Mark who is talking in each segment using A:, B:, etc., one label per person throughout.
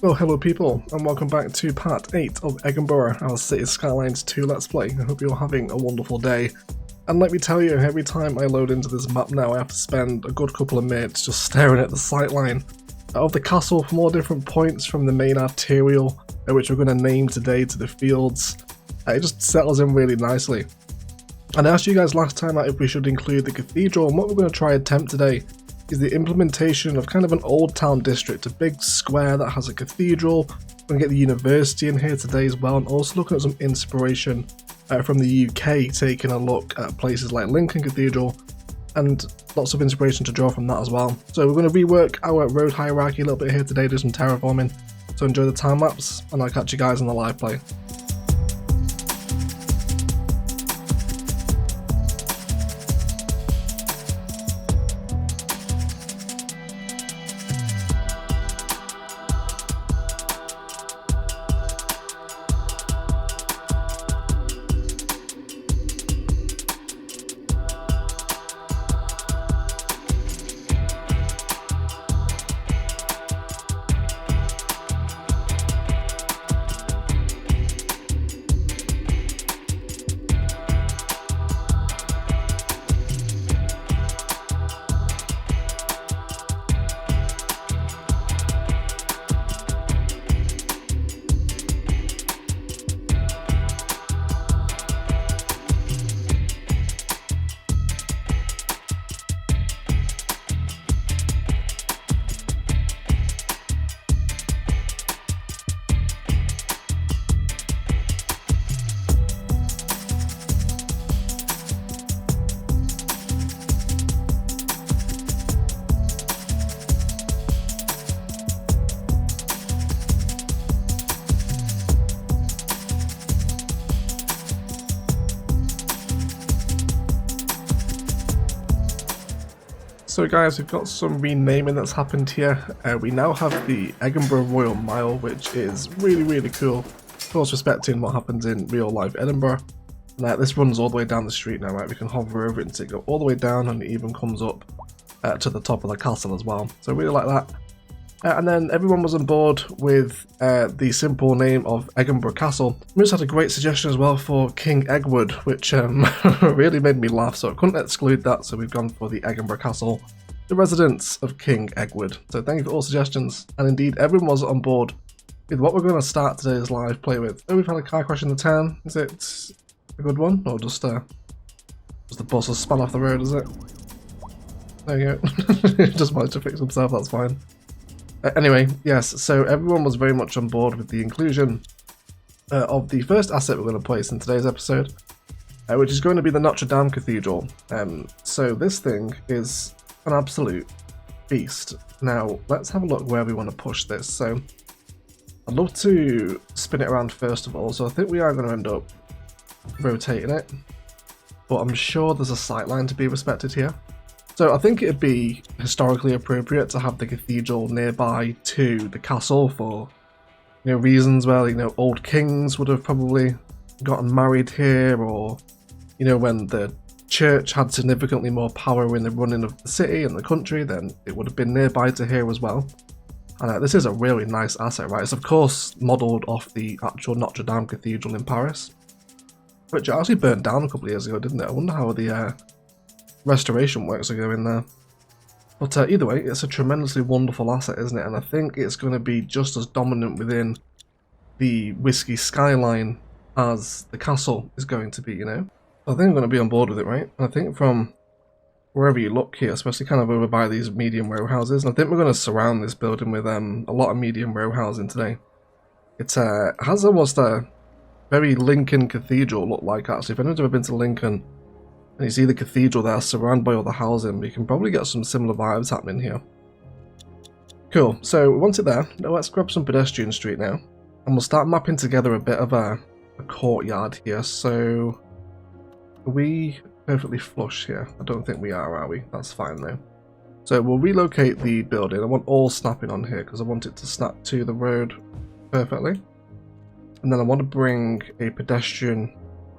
A: Well, hello people, and welcome back to part 8 of Egginburgh, our Cities Skylines 2 Let's Play. I hope you're having a wonderful day. And let me tell you, every time I load into this map now, I have to spend a good couple of minutes just staring at the sightline of the castle from all different points from the main arterial, which we're going to name today, to the fields. It just settles in really nicely. And I asked you guys last time if we should include the cathedral, and what we're going to try attempt today is the implementation of kind of an old town district, a big square that has a cathedral. We're going to get the university in here today as well, and also looking at some inspiration from the UK, taking a look at places like Lincoln Cathedral, and lots of inspiration to draw from that as well. So we're going to rework our road hierarchy a little bit here today, do some terraforming, so enjoy the time lapse, and I'll catch you guys on the live play. So guys, we've got some renaming that's happened here. We now have the Egginburgh Royal Mile, which is really cool. Of course, respecting what happens in real life Edinburgh. Now, this runs all the way down the street now, right? We can hover over it and take it all the way down, and it even comes up to the top of the castle as well. So I really like that. And then everyone was on board with the simple name of Egginburgh Castle. We just had a great suggestion as well for King Eggwood, which really made me laugh, so I couldn't exclude that, so we've gone for the Egginburgh Castle, the residence of King Eggwood. So thank you for all suggestions, and indeed everyone was on board with what we're going to start today's live play with. Oh, we've had a car crash in the town. Is it a good one, or just the bus has spun off the road, is it? There you go. Just managed to fix himself, that's fine. Anyway, yes, so everyone was very much on board with the inclusion of the first asset we're going to place in today's episode, which is going to be the Notre Dame Cathedral. So this thing is an absolute beast. Now, let's have a look where we want to push this. So I'd love to spin it around first of all, so I think we are going to end up rotating it, but I'm sure there's a sightline to be respected here. So I think it'd be historically appropriate to have the cathedral nearby to the castle for, reasons where, old kings would have probably gotten married here, or, when the church had significantly more power in the running of the city and the country, then it would have been nearby to here as well. And this is a really nice asset, right? It's of course modelled off the actual Notre Dame Cathedral in Paris, which actually burnt down a couple of years ago, didn't it? I wonder how the restoration works are going there. But either way, it's a tremendously wonderful asset, isn't it? And I think it's going to be just as dominant within the whiskey skyline as the castle is going to be, I think I'm going to be on board with it, right? And I think from wherever you look here, especially kind of over by these medium row houses, and I think we're going to surround this building with a lot of medium row housing today. It has almost a very Lincoln Cathedral look like, actually. If anyone's ever been to Lincoln, and you see the cathedral there surrounded by all the housing, you can probably get some similar vibes happening here. Cool, so once it's there, now let's grab some pedestrian street now, and we'll start mapping together a bit of a courtyard here. So are we perfectly flush here? I don't think we are we? That's fine though. So we'll relocate the building. I want all snapping on here because I want it to snap to the road perfectly. And then I want to bring a pedestrian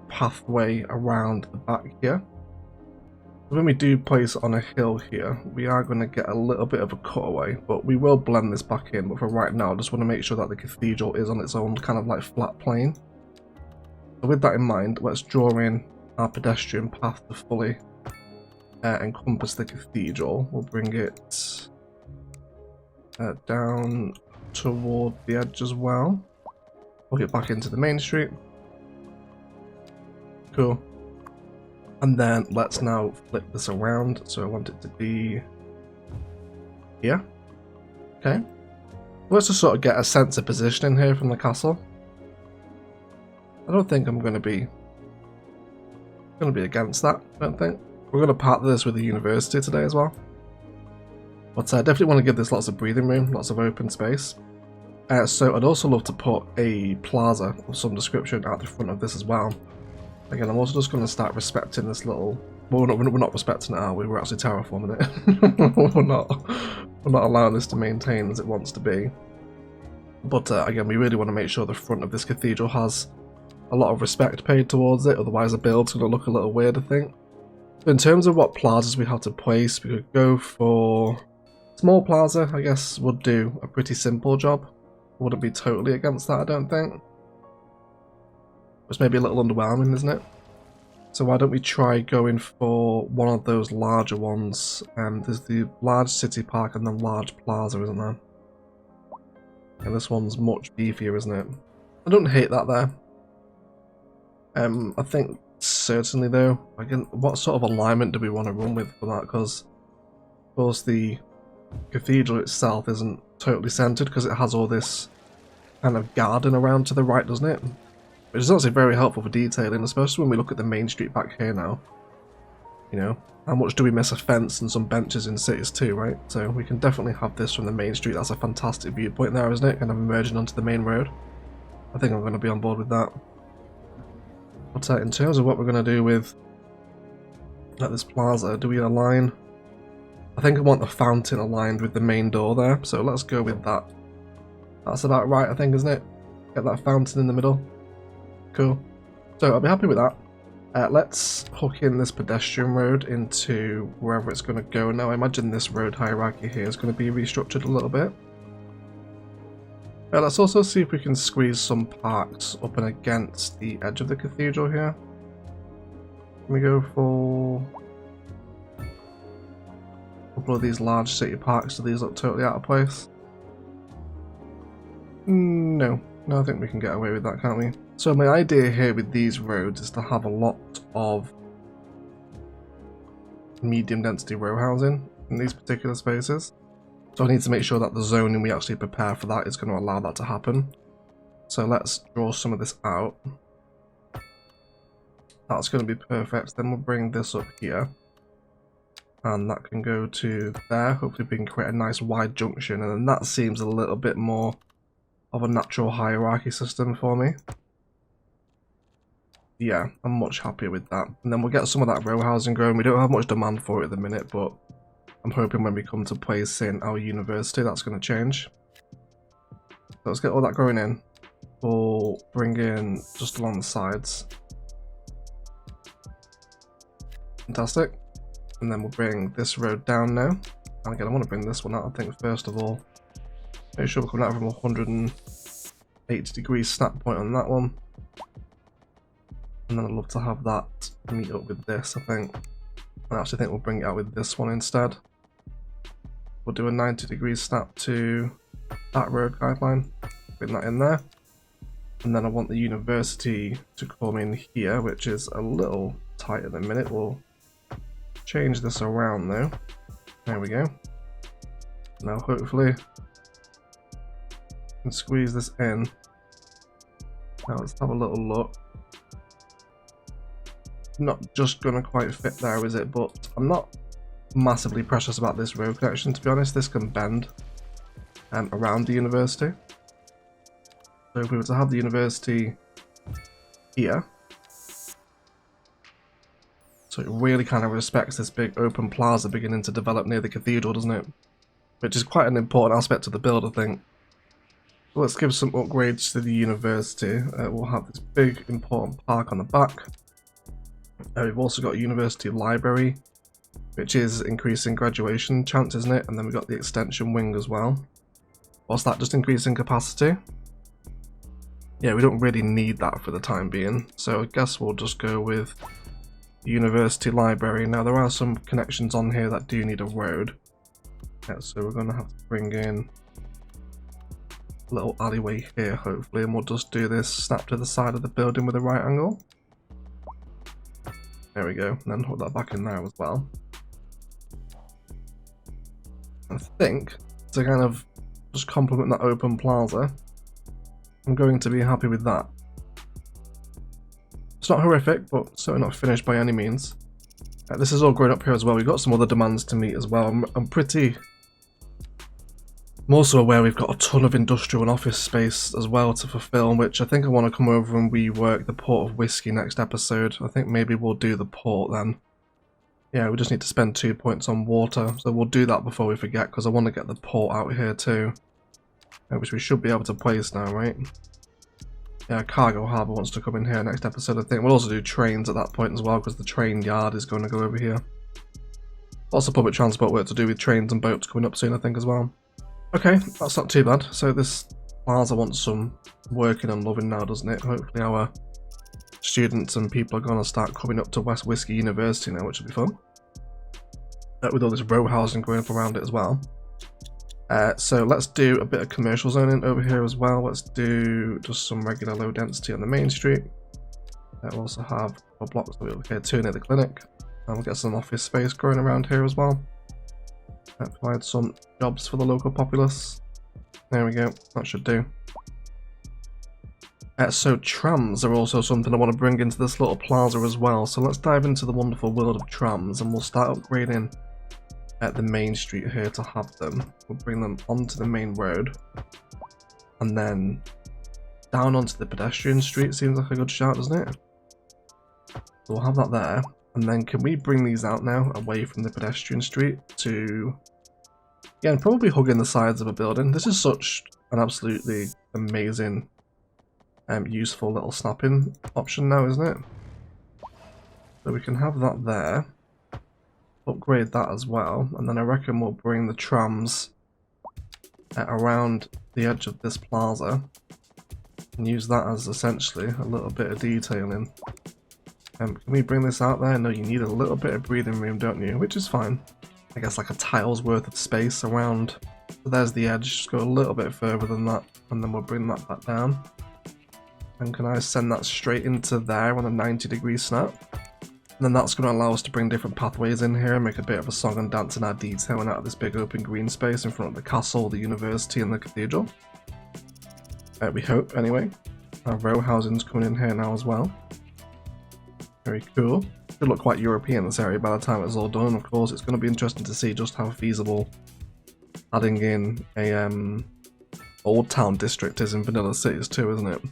A: pathway around the back here. When we do place it on a hill here, we are going to get a little bit of a cutaway, but we will blend this back in. But for right now, I just want to make sure that the cathedral is on its own kind of like flat plane. So with that in mind, let's draw in our pedestrian path to fully encompass the cathedral. We'll bring it down toward the edge as well. We'll get back into the main street. Cool. And then let's now flip this around. So I want it to be here. Okay. Let's just sort of get a sense of positioning here from the castle. I don't think I'm going to be against that. I don't think. We're going to partner this with the university today as well. But I definitely want to give this lots of breathing room, lots of open space. So I'd also love to put a plaza of some description at the front of this as well. Again, I'm also just going to start respecting this little... Well, we're not respecting it, are we? We're actually terraforming it. we're not allowing this to maintain as it wants to be. But again, we really want to make sure the front of this cathedral has a lot of respect paid towards it, otherwise the build's going to look a little weird, I think. So in terms of what plazas we have to place, we could go for... Small plaza, I guess, would do a pretty simple job. Wouldn't be totally against that, I don't think. It's maybe a little underwhelming, isn't it? So why don't we try going for one of those larger ones? There's the large city park and the large plaza, isn't there? And this one's much beefier, isn't it? I don't hate that there. I think certainly though, again, what sort of alignment do we want to run with for that? Because of course the cathedral itself isn't totally centered because it has all this kind of garden around to the right, doesn't it? Which is also very helpful for detailing, especially when we look at the main street back here now. You know, how much do we miss a fence and some benches in cities too, right? So we can definitely have this from the main street. That's a fantastic viewpoint there, isn't it? Kind of emerging onto the main road. I think I'm going to be on board with that. But in terms of what we're going to do with this plaza, do we align? I think I want the fountain aligned with the main door there, so let's go with that. That's about right, I think, isn't it? Get that fountain in the middle. Cool. So I'll be happy with that. Let's hook in this pedestrian road into wherever it's going to go. Now I imagine this road hierarchy here is going to be restructured a little bit. Let's also see if we can squeeze some parks up and against the edge of the cathedral here. Can we go for a couple of these large city parks? Do these look totally out of place? No, I think we can get away with that, can't we? So my idea here with these roads is to have a lot of medium density row housing in these particular spaces. So I need to make sure that the zoning we actually prepare for that is going to allow that to happen. So let's draw some of this out. That's going to be perfect. Then we'll bring this up here. And that can go to there. Hopefully we can create a nice wide junction. And then that seems a little bit more of a natural hierarchy system for me. Yeah, I'm much happier with that. And then we'll get some of that row housing going. We don't have much demand for it at the minute, but I'm hoping when we come to place in our university, that's going to change. So let's get all that going in. We'll bring in just along the sides. Fantastic. And then we'll bring this road down now. And again, I want to bring this one out, I think, first of all. Make sure we're coming out from 180 degrees snap point on that one. And then I'd love to have that meet up with this, I think. I actually think we'll bring it out with this one instead. We'll do a 90 degrees snap to that road guideline. Bring that in there. And then I want the university to come in here, which is a little tight at the minute. We'll change this around though. There we go. Now hopefully we can squeeze this in. Now let's have a little look. Not just gonna quite fit there, is it? But I'm not massively precious about this road connection, to be honest. This can bend around the university. So if we were to have the university here, so it really kind of respects this big open plaza beginning to develop near the cathedral, doesn't it? Which is quite an important aspect of the build, I think. So let's give some upgrades to the university. We'll have this big important park on the back. We've also got a university library which is increasing graduation chance, isn't it? And then we've got the extension wing as well. What's that, just increasing capacity? Yeah, we don't really need that for the time being, so I guess we'll just go with the university library. Now there are some connections on here that do need a road. Yeah, so we're going to have to bring in a little alleyway here, hopefully, and we'll just do this snap to the side of the building with a right angle. There we go, and then hook that back in there as well. I think, to kind of just complement that open plaza, I'm going to be happy with that. It's not horrific, but certainly not finished by any means. This is all growing up here as well. We've got some other demands to meet as well. I'm also aware we've got a ton of industrial and office space as well to fulfill, which I think I want to come over and rework the Port of Whiskey next episode. I think maybe we'll do the port then. Yeah, we just need to spend 2 points on water, so we'll do that before we forget, because I want to get the port out here too. Which we should be able to place now, right? Yeah, Cargo Harbour wants to come in here next episode, I think. We'll also do trains at that point as well, because the train yard is going to go over here. Lots of public transport work to do with trains and boats coming up soon, I think, as well. Okay, that's not too bad. So this plaza wants some working and loving now, doesn't it? Hopefully our students and people are going to start coming up to West Whiskey University now, which will be fun. With all this row housing going up around it as well. So let's do a bit of commercial zoning over here as well. Let's do just some regular low density on the main street. We'll also have a blocks over here too near the clinic. And we'll get some office space growing around here as well. Provide some jobs for the local populace. There we go, that should do. So trams are also something I want to bring into this little plaza as well. So let's dive into the wonderful world of trams, and we'll start upgrading at the main street here to have them. We'll bring them onto the main road, and then down onto the pedestrian street. Seems like a good shout, doesn't it? So we'll have that there, and then can we bring these out now away from the pedestrian street to, again, probably hugging the sides of a building. This is such an absolutely amazing useful little snapping option now, isn't it? So we can have that there, upgrade that as well, and then I reckon we'll bring the trams around the edge of this plaza and use that as essentially a little bit of detailing. Can we bring this out there? No, you need a little bit of breathing room, don't you? Which is fine. I guess like a tile's worth of space around. So there's the edge, just go a little bit further than that, and then we'll bring that back down. And can I send that straight into there on a 90-degree snap? And then that's going to allow us to bring different pathways in here and make a bit of a song and dance and add detailing out of this big open green space in front of the castle, the university and the cathedral. We hope, anyway. Our row housing's coming in here now as well. Very cool. Should look quite European, this area, by the time it's all done. Of course, it's going to be interesting to see just how feasible adding in a old town district is in vanilla cities too, isn't it?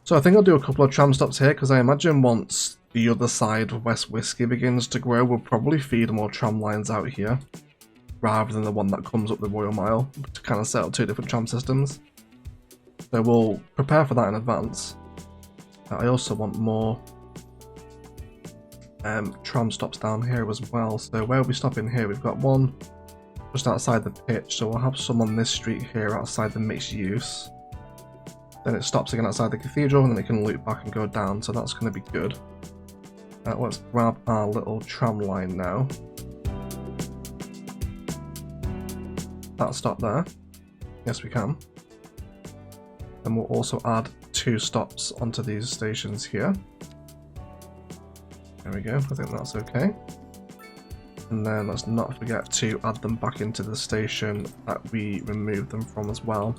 A: So I think I'll do a couple of tram stops here, because I imagine once the other side of West Whiskey begins to grow, we'll probably feed more tram lines out here, rather than the one that comes up the Royal Mile, to kind of set up two different tram systems. So we'll prepare for that in advance. I also want more tram stops down here as well. So where are we stopping here? We've got one just outside the pitch, so we'll have some on this street here outside the mixed use. Then it stops again outside the cathedral, and then it can loop back and go down, so that's going to be good. Let's grab our little tram line now. That stop there. Yes, we can. And we'll also add 2 stops onto these stations here. There we go, I think that's okay. And then let's not forget to add them back into the station that we removed them from as well.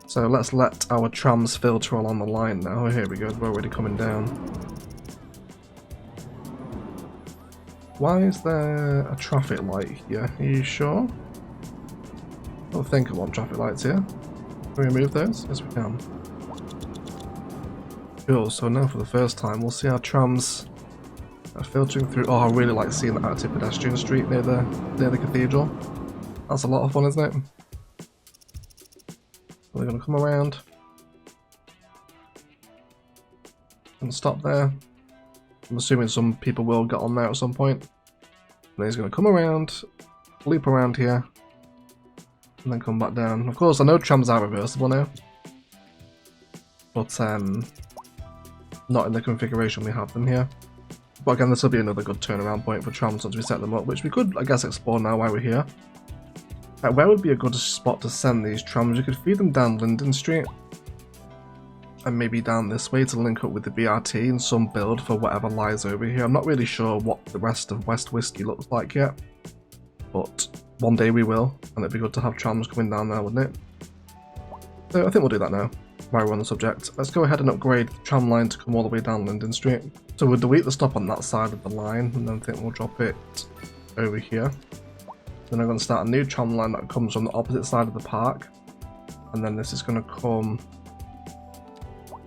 A: So let's let our trams filter along the line now. Oh, here we go, we're already coming down. Why is there a traffic light here? Are you sure? I don't think I want traffic lights here. Can we remove those? Yes, we can. Cool, so now for the first time we'll see our trams filtering through. Oh, I really like seeing the active pedestrian street near the cathedral. That's a lot of fun, isn't it? We're going to come around and stop there. I'm assuming some people will get on there at some point. And he's going to come around, loop around here, and then come back down. Of course, I know trams are reversible now, but not in the configuration we have them here. But again, this will be another good turnaround point for trams once we set them up, which we could, I guess, explore now while we're here. Where would be a good spot to send these trams? You could feed them down Linden Street, and maybe down this way to link up with the BRT and some build for whatever lies over here. I'm not really sure what the rest of West Whiskey looks like yet, but one day we will, and it'd be good to have trams coming down there, wouldn't it? So I think we'll do that now, while we're on the subject. Let's go ahead and upgrade the tram line to come all the way down Linden Street. So we'll delete the stop on that side of the line, and then I think we'll drop it over here. Then I'm going to start a new tram line that comes from the opposite side of the park, and then this is going to come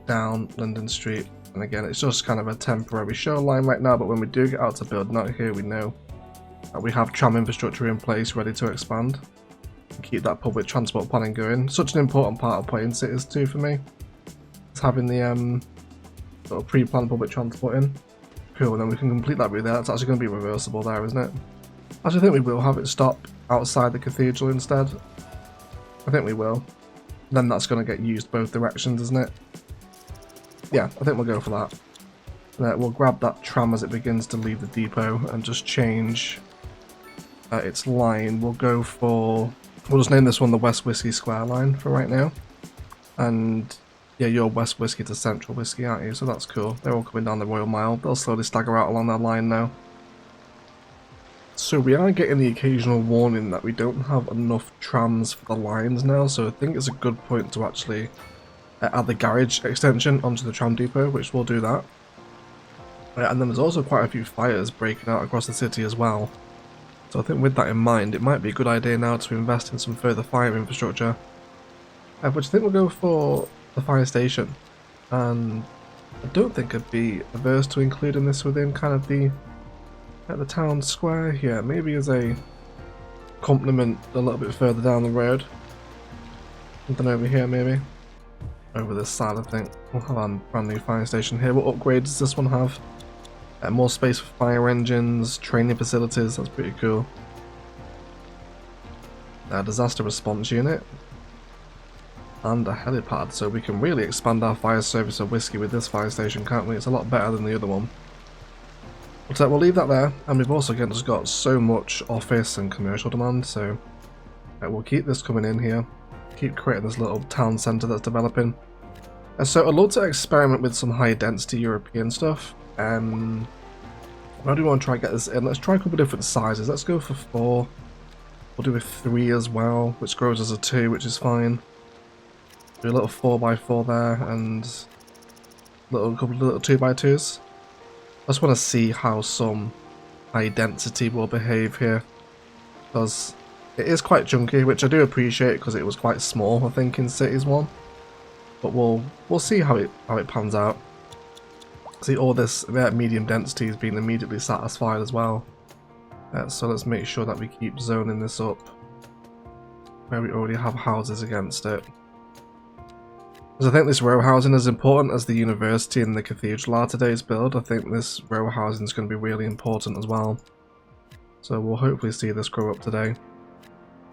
A: down Linden Street. And again, it's just kind of a temporary show line right now, but when we do get out to building out here, we know that we have tram infrastructure in place ready to expand and keep that public transport planning going. Such an important part of playing Cities too for me. It's having the sort of pre-planned public transport in. Cool, and then we can complete that route there. That's actually going to be reversible there, isn't it? Actually, I think we will have it stop outside the cathedral instead. I think we will. Then that's going to get used both directions, isn't it? Yeah, I think we'll go for that. We'll grab that tram as it begins to leave the depot and just change its line. We'll just name this one the West Whiskey Square line for right now. And yeah, you're West Whiskey to Central Whiskey, aren't you? So that's cool. They're all coming down the Royal Mile. They'll slowly stagger out along that line now. So we are getting the occasional warning that we don't have enough trams for the lines now, so I think it's a good point to actually add the garage extension onto the tram depot, which we'll do that. And then there's also quite a few fires breaking out across the city as well. So I think with that in mind, it might be a good idea now to invest in some further fire infrastructure. Which I think we'll go for the fire station. And I don't think I'd be averse to including this within kind of the town square here, maybe as a complement a little bit further down the road. Something over here maybe. Over this side I think. We'll have a brand new fire station here. What upgrades does this one have? More space for fire engines, training facilities, that's pretty cool. Disaster response unit. And a helipad, so we can really expand our fire service of whiskey with this fire station, can't we? It's a lot better than the other one. But we'll leave that there, and we've also again just got so much office and commercial demand, so we'll keep this coming in here, keep creating this little town centre that's developing. So I'd love to experiment with some high density European stuff. Where do we want to try and get this in? Let's try a couple of different sizes. Let's go for 4. We'll do a 3 as well, which grows as a 2, which is fine. Do a little 4x4 there, and a couple of little 2x2s. I just want to see how some high density will behave here, because it is quite chunky, which I do appreciate because it was quite small, I think, in Cities 1. But we'll see how it pans out. See, all this medium density is being immediately satisfied as well. So let's make sure that we keep zoning this up where we already have houses against it. Because I think this row housing is important as the university and the cathedral are today's build. I think this row housing is going to be really important as well. So we'll hopefully see this grow up today.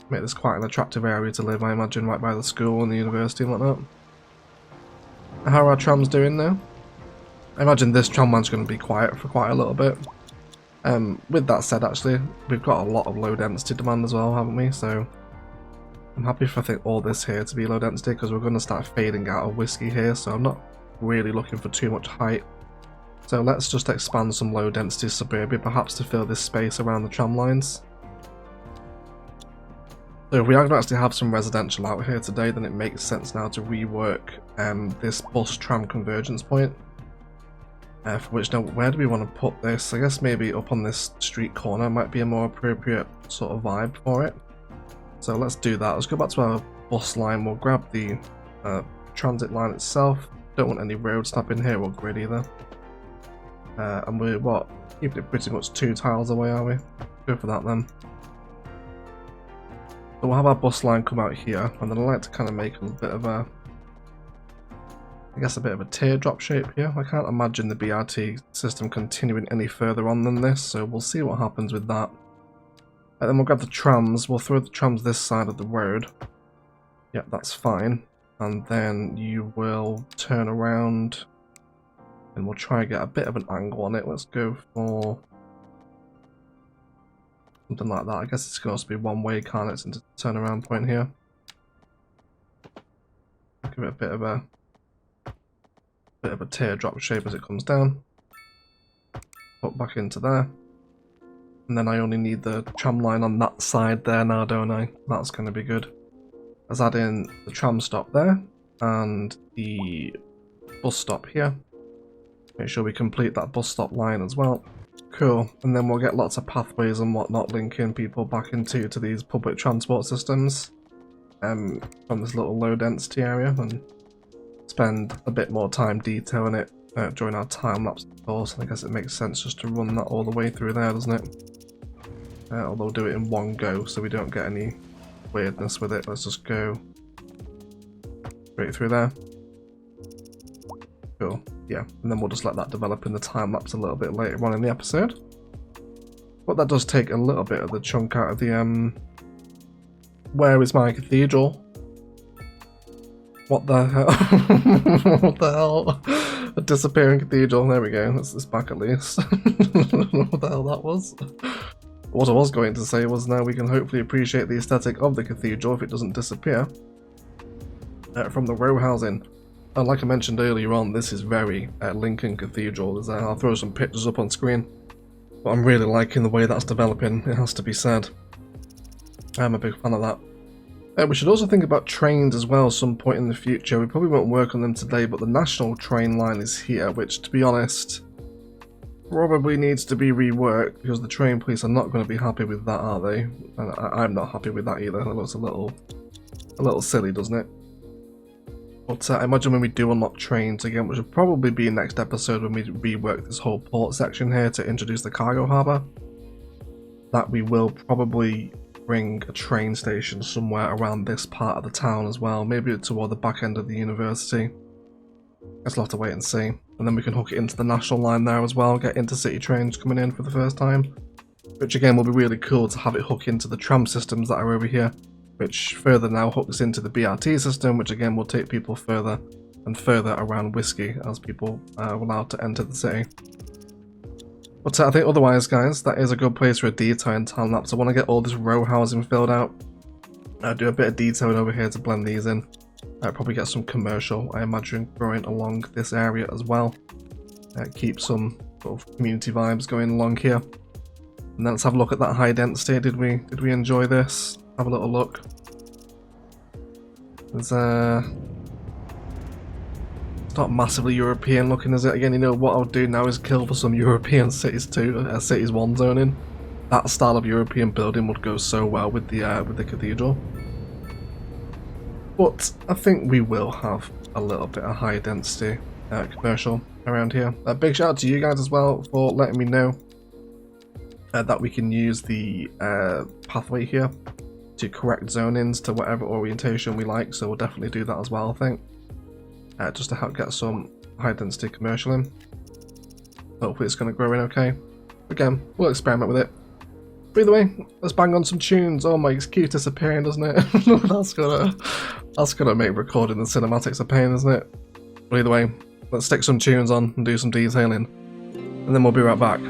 A: Make this quite an attractive area to live, I imagine, right by the school and the university and whatnot. How are our trams doing now? I imagine this tram line's going to be quiet for quite a little bit. With that said, actually, we've got a lot of low density demand as well, haven't we? So I'm happy for, I think, all this here to be low density, because we're going to start fading out of whiskey here, so I'm not really looking for too much height. So let's just expand some low density suburbia, perhaps to fill this space around the tram lines. So if we are going to actually have some residential out here today, then it makes sense now to rework this bus tram convergence point. For which, now, where do we want to put this? I guess maybe up on this street corner might be a more appropriate sort of vibe for it. So let's do that. Let's go back to our bus line. We'll grab the transit line itself. Don't want any road snap in here or grid either. And we're keeping it pretty much 2 tiles away, are we? Go for that then. So we'll have our bus line come out here, and then I like to kind of make a bit of a I guess a bit of a teardrop shape here. I can't imagine the BRT system continuing any further on than this, so we'll see what happens with that. And then we'll grab the trams. We'll throw the trams this side of the road. Yeah, that's fine. And then you will turn around and we'll try and get a bit of an angle on it. Let's go for something like that. I guess it's going to be one way, can't it, into the turnaround point here. Give it a bit of a teardrop shape as it comes down. Put back into there. And then I only need the tram line on that side there now, don't I? That's going to be good. Let's add in the tram stop there and the bus stop here. Make sure we complete that bus stop line as well. Cool. And then we'll get lots of pathways and whatnot linking people back into these public transport systems from this little low density area, and spend a bit more time detailing it during our time lapse course. I guess it makes sense just to run that all the way through there, doesn't it? Although do it in one go so we don't get any weirdness with it. Let's just go straight through there. Cool. Yeah, and then we'll just let that develop in the time lapse a little bit later on in the episode. But that does take a little bit of the chunk out of the where is my cathedral? What the hell? What the hell? A disappearing cathedral. There we go. That's back at least. I don't know what the hell that was. What I was going to say was now we can hopefully appreciate the aesthetic of the cathedral if it doesn't disappear from the row housing. And like I mentioned earlier on, this is very Lincoln Cathedral. I'll throw some pictures up on screen. But I'm really liking the way that's developing, it has to be said. I'm a big fan of that. We should also think about trains as well some point in the future. We probably won't work on them today, but the national train line is here, which, to be honest, probably needs to be reworked because the train police are not going to be happy with that, are they? And I'm not happy with that either. That looks a little silly, doesn't it? But I imagine when we do unlock trains again, which will probably be next episode when we rework this whole port section here to introduce the cargo harbour, that we will probably bring a train station somewhere around this part of the town as well, maybe toward the back end of the university. Guess we'll have to wait and see. And then we can hook it into the national line there as well, get intercity trains coming in for the first time, which again will be really cool to have it hook into the tram systems that are over here, which further now hooks into the BRT system, which again will take people further and further around Whiskey as people are allowed to enter the city. But I think otherwise, guys, that is a good place for a detail in time lapse. I want to get all this row housing filled out. Do a bit of detailing over here to blend these in. Probably get some commercial, I imagine, growing along this area as well. Keep some sort of community vibes going along here. And then let's have a look at that high density. Did we enjoy this? Have a little look. There's it's not massively European looking, is it? Again, you know what I'll do now is kill for some European cities too, cities 1 zoning. That style of European building would go so well with the cathedral. But I think we will have a little bit of high density commercial around here. A big shout out to you guys as well for letting me know that we can use the pathway here to correct zonings to whatever orientation we like, so we'll definitely do that as well, I think. Just to help get some high density commercial in. Hopefully it's going to grow in okay. Again, we'll experiment with it. But either way, let's bang on some tunes. Oh my, it's cute disappearing, doesn't it? that's gonna make recording the cinematics a pain, isn't it? But either way, let's stick some tunes on and do some detailing. And then we'll be right back.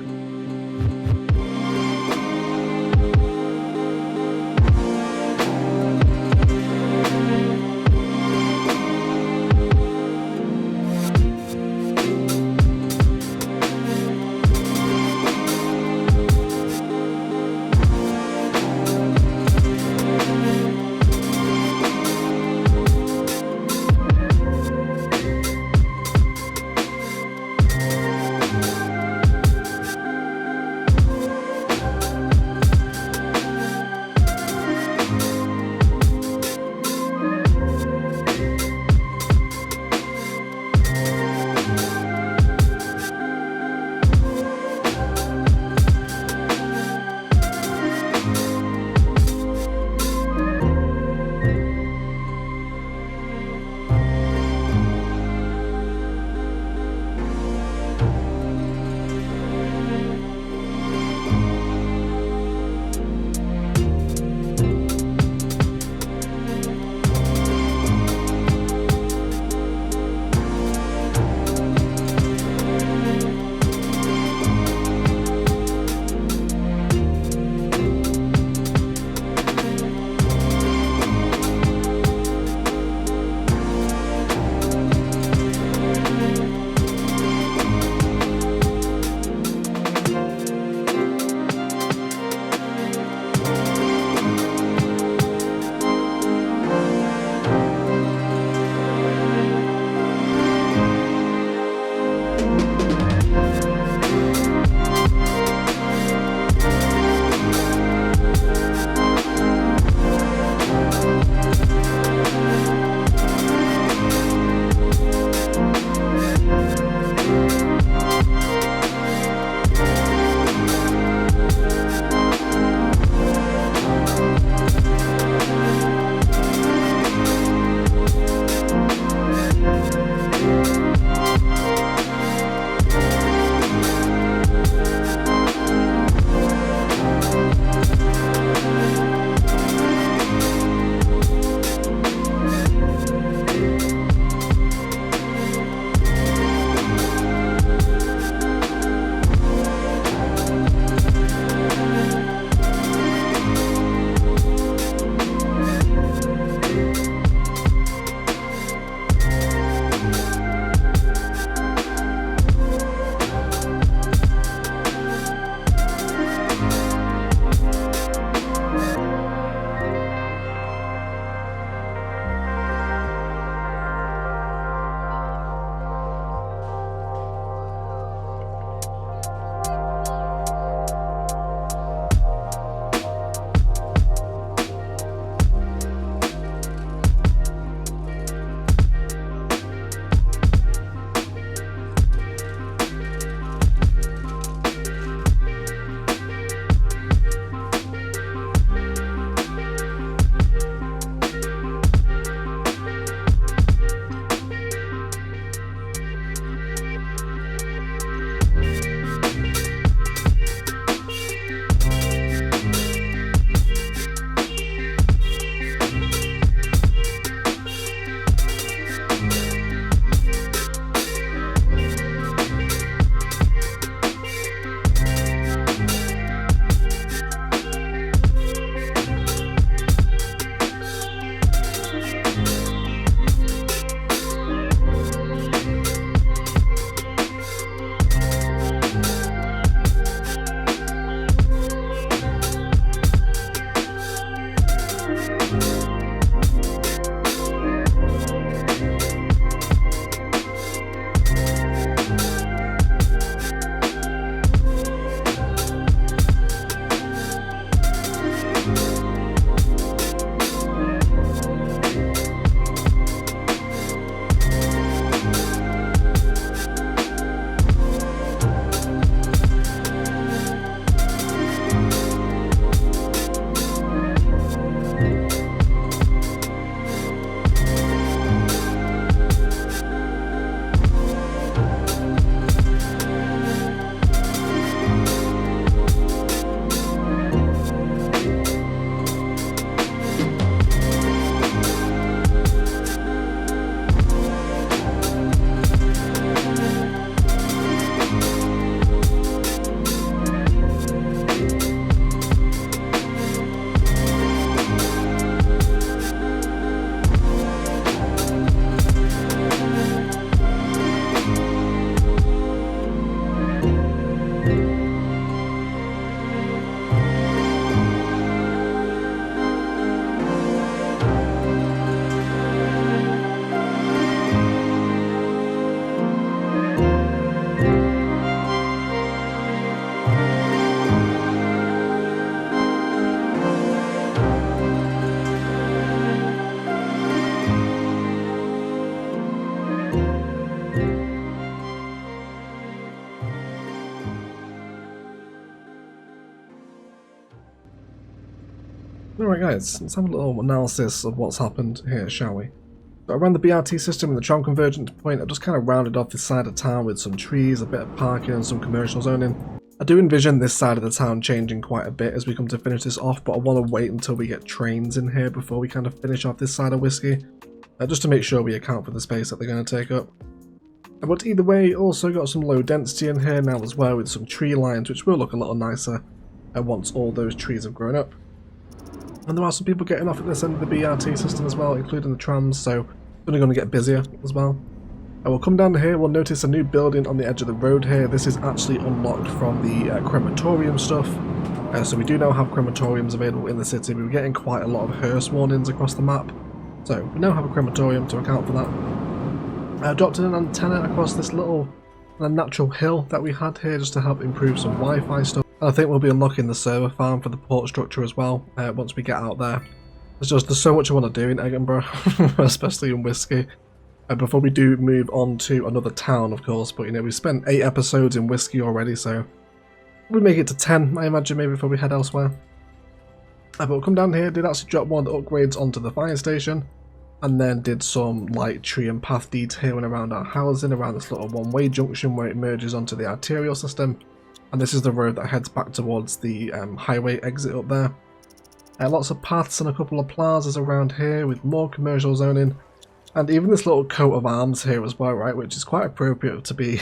A: Alright guys, let's have a little analysis of what's happened here, shall we? So around the BRT system and the Tram convergence point, I've just kind of rounded off this side of town with some trees, a bit of parking and some commercial zoning. I do envision this side of the town changing quite a bit as we come to finish this off, but I want to wait until we get trains in here before we kind of finish off this side of Whiskey, just to make sure we account for the space that they're going to take up. But either way, also got some low density in here now as well with some tree lines, which will look a little nicer once all those trees have grown up. And there are some people getting off at this end of the BRT system as well, including the trams, so it's only going to get busier as well. And we'll come down here, we'll notice a new building on the edge of the road here. This is actually unlocked from the crematorium stuff. So we do now have crematoriums available in the city. We were getting quite a lot of hearse warnings across the map. So we now have a crematorium to account for that. I dropped in an antenna across this little natural hill that we had here just to help improve some Wi-Fi stuff. And I think we'll be unlocking the server farm for the port structure as well once we get out there. There's so much I want to do in Egginburgh, especially in Whiskey. Before we do move on to another town, of course, but you know, we spent 8 episodes in Whiskey already, so we'll make it to 10, I imagine, maybe before we head elsewhere. But we'll come down here, did actually drop one of the upgrades onto the fire station, and then did some light tree and path detailing around our housing, around this little one-way junction where it merges onto the arterial system. And this is the road that heads back towards the highway exit up there. Lots of paths and a couple of plazas around here with more commercial zoning. And even this little coat of arms here as well, right, which is quite appropriate to be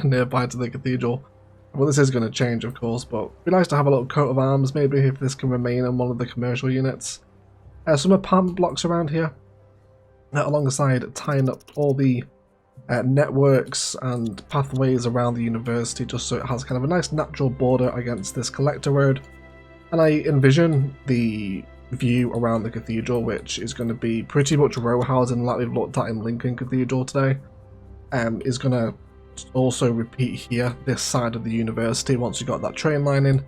A: nearby to the cathedral. Well, this is going to change, of course, but it'd be nice to have a little coat of arms, maybe if this can remain on one of the commercial units. Some apartment blocks around here, alongside tying up all the networks and pathways around the university, just so it has kind of a nice natural border against this collector road. And I envision the view around the cathedral, which is going to be pretty much row housing like we've looked at in Lincoln Cathedral today, is going to also repeat here, this side of the university, once you got that train line in.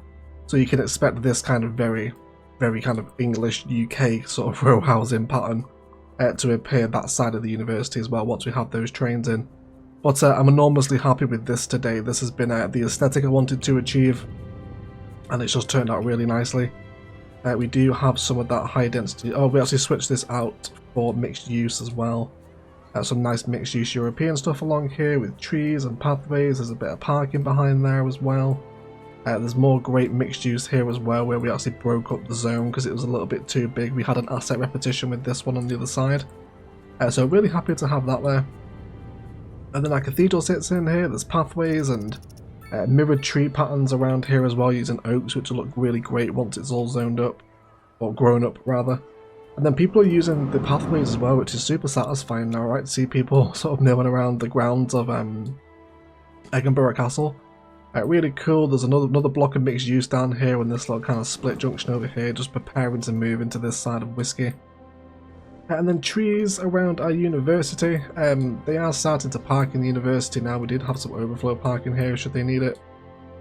A: So you can expect this kind of very kind of English UK sort of row housing pattern to appear that side of the university as well once we have those trains in. But I'm enormously happy with this today. This has been the aesthetic I wanted to achieve, and it's just turned out really nicely. We do have some of that high density. Oh, we actually switched this out for mixed use as well. Some nice mixed use European stuff along here with trees and pathways. There's a bit of parking behind there as well. There's more great mixed use here as well, where we actually broke up the zone because it was a little bit too big. We had an asset repetition with this one on the other side. So really happy to have that there. And then our cathedral sits in here. There's pathways and mirrored tree patterns around here as well, using oaks, which will look really great once it's all zoned up, or grown up rather. And then people are using the pathways as well, which is super satisfying now, right? To see people sort of milling around the grounds of Egginburgh Castle. Really cool. There's another block of mixed use down here, and this little kind of split junction over here, just preparing to move into this side of Whiskey. And then trees around our university. They are starting to park in the university now. We did have some overflow parking here should they need it.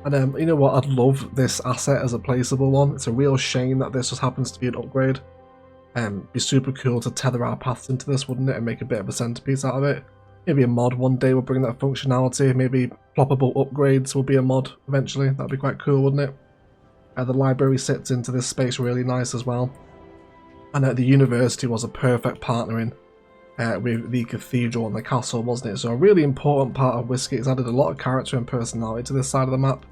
A: And you know what, I'd love this asset as a placeable one. It's a real shame that this just happens to be an upgrade. Be super cool to tether our paths into this, wouldn't it, and make a bit of a centerpiece out of it. Maybe a mod one day will bring that functionality. Maybe ploppable upgrades will be a mod eventually. That'd be quite cool, wouldn't it? The library sits into this space really nice as well. And the university was a perfect partnering with the cathedral and the castle, wasn't it? So a really important part of Whiskey. It's added a lot of character and personality to this side of the map.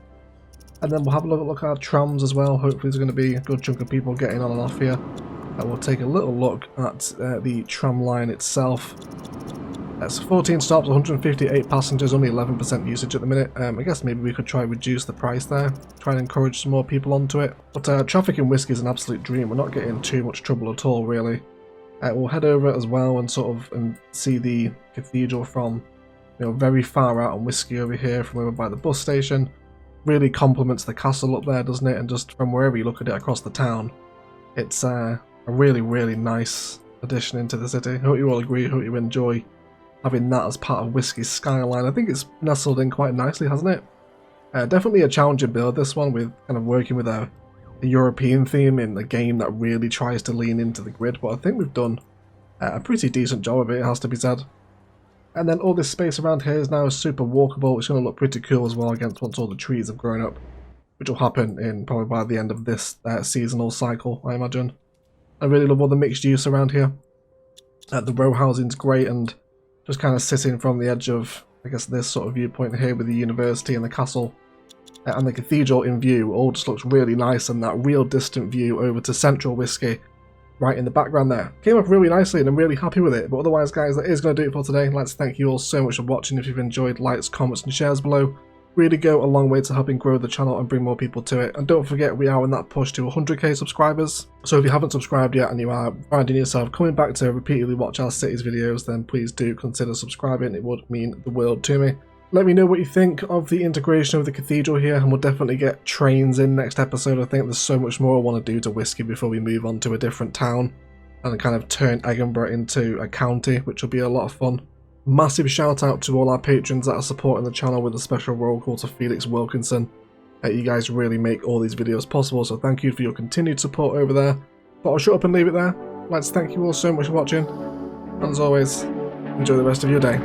A: And then we'll have a look at our trams as well. Hopefully there's going to be a good chunk of people getting on and off here. We'll take a little look at the tram line itself. That's 14 stops, 158 passengers, only 11% usage at the minute. I guess maybe we could try and reduce the price there, try and encourage some more people onto it. But traffic in Whiskey is an absolute dream. We're not getting too much trouble at all, really. We'll head over as well and sort of see the cathedral from, you know, very far out on Whiskey over here, from over by the bus station. Really complements the castle up there, doesn't it? And just from wherever you look at it across the town, it's a really nice addition into the city. Hope you all agree, hope you enjoy having that as part of Cities Skyline. I think it's nestled in quite nicely, hasn't it? Definitely a challenging build, this one, with kind of working with a European theme in a game that really tries to lean into the grid, but I think we've done a pretty decent job of it, it has to be said. And then all this space around here is now super walkable. It's going to look pretty cool as well against once all the trees have grown up, which will happen in probably by the end of this seasonal cycle, I imagine. I really love all the mixed use around here. The row housing's great, and just kind of sitting from the edge of, I guess, this sort of viewpoint here with the university and the castle and the cathedral in view all just looks really nice, and that real distant view over to Central Whiskey right in the background there came up really nicely, and I'm really happy with it. But otherwise, guys, that is going to do it for today. I'd like to thank you all so much for watching. If you've enjoyed, likes, comments and shares below really go a long way to helping grow the channel and bring more people to it. And don't forget, we are in that push to 100k subscribers, so if you haven't subscribed yet and you are finding yourself coming back to repeatedly watch our cities videos, then please do consider subscribing. It would mean the world to me. Let me know what you think of the integration of the cathedral here, and we'll definitely get trains in next episode. I think there's so much more I want to do to Whiskey before we move on to a different town and kind of turn Egginburgh into a county, which will be a lot of fun. Massive shout out to all our patrons that are supporting the channel, with a special roll call to Felix Wilkinson. You guys really make all these videos possible, so thank you for your continued support over there. But I'll shut up and leave it there. I'd like to thank you all so much for watching, and as always, enjoy the rest of your day.